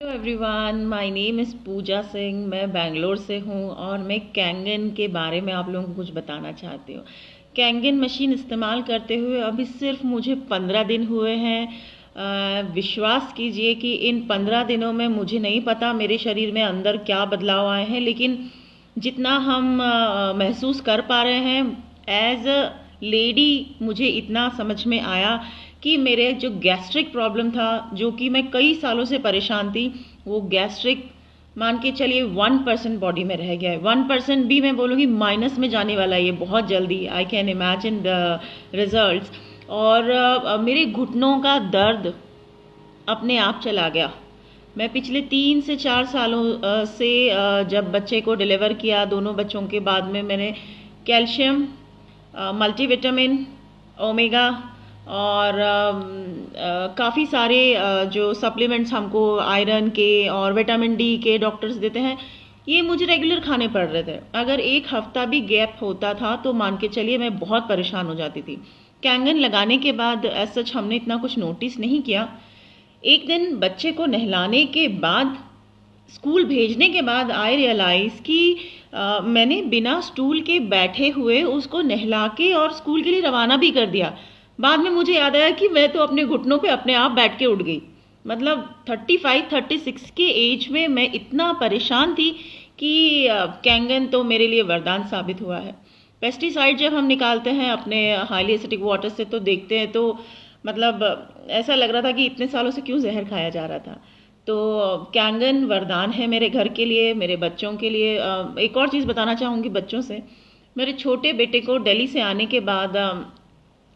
Hello everyone, my name is Pooja Singh. मैं बेंगलोर से हूँ और मैं कैंगन के बारे में आप लोगों को कुछ बताना चाहती हूँ। कैंगन मशीन इस्तेमाल करते हुए अभी सिर्फ मुझे 15 दिन हुए हैं। विश्वास कीजिए कि इन 15 दिनों में मुझे नहीं पता मेरे शरीर में अंदर क्या बदलाव आए हैं, लेकिन जितना हम महसूस कर पा रहे हैं एज अ लेडी, मुझे इतना समझ में आया कि मेरे जो गैस्ट्रिक प्रॉब्लम था, जो कि मैं कई सालों से परेशान थी, वो गैस्ट्रिक मान के चलिए 1% बॉडी में रह गया है। 1% भी मैं बोलूँगी माइनस में जाने वाला है ये बहुत जल्दी। I can imagine the results. और मेरे घुटनों का दर्द अपने आप चला गया। मैं पिछले 3 से 4 सालों से जब बच्चे को डिलीवर किया, दोनों बच्चों के बाद में मैंने कैल्शियम, मल्टीविटामिन, ओमेगा और काफ़ी सारे जो सप्लीमेंट्स हमको आयरन के और विटामिन डी के डॉक्टर्स देते हैं, ये मुझे रेगुलर खाने पड़ रहे थे। अगर एक हफ्ता भी गैप होता था तो मान के चलिए मैं बहुत परेशान हो जाती थी। कैंगन लगाने के बाद एज सच हमने इतना कुछ नोटिस नहीं किया। एक दिन बच्चे को नहलाने के बाद, स्कूल भेजने के बाद आई रियलाइज़ कि मैंने बिना स्टूल के बैठे हुए उसको नहला के और स्कूल के लिए रवाना भी कर दिया। बाद में मुझे याद आया कि मैं तो अपने घुटनों पे अपने आप बैठ के उठ गई। मतलब 35-36 के एज में मैं इतना परेशान थी कि कैंगन तो मेरे लिए वरदान साबित हुआ है। पेस्टिसाइड जब हम निकालते हैं अपने हाईली एसिडिक वाटर से तो देखते हैं तो मतलब ऐसा लग रहा था कि इतने सालों से क्यों जहर खाया जा रहा था। तो कैंगन वरदान है मेरे घर के लिए, मेरे बच्चों के लिए। एक और चीज़ बताना चाहूँगी बच्चों से। मेरे छोटे बेटे को दिल्ली से आने के बाद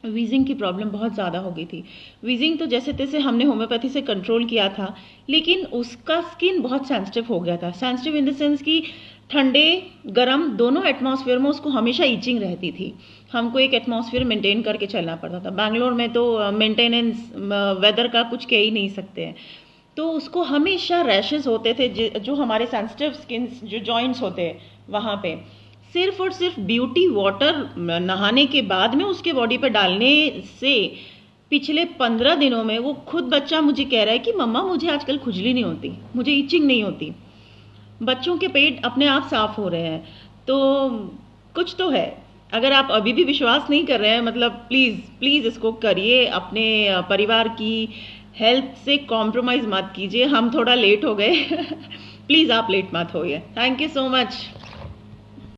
वीजिंग की प्रॉब्लम बहुत ज़्यादा हो गई थी। वीजिंग तो जैसे तैसे हमने होम्योपैथी से कंट्रोल किया था, लेकिन उसका स्किन बहुत सेंसिटिव हो गया था। सेंसिटिव इन द सेंस कि ठंडे गर्म दोनों एटमॉस्फेयर में उसको हमेशा ईचिंग रहती थी। हमको एक एटमॉस्फेयर मेंटेन करके चलना पड़ता था। बैंगलोर में तो मेंटेनेंस वेदर का कुछ कह ही नहीं सकते हैं। तो उसको हमेशा रैशेस होते थे, जो हमारे सेंसिटिव स्किन जो जॉइंट्स होते हैं वहाँ पे। सिर्फ और सिर्फ ब्यूटी वाटर नहाने के बाद में उसके बॉडी पर डालने से पिछले 15 दिनों में वो खुद बच्चा मुझे कह रहा है कि मम्मा मुझे आजकल खुजली नहीं होती, मुझे इचिंग नहीं होती। बच्चों के पेट अपने आप साफ हो रहे हैं। तो कुछ तो है। अगर आप अभी भी विश्वास नहीं कर रहे हैं, मतलब प्लीज़ प्लीज़ इसको करिए। अपने परिवार की हेल्थ से कॉम्प्रोमाइज़ मत कीजिए। हम थोड़ा लेट हो गए प्लीज़ आप लेट मत होइए। Thank you so much.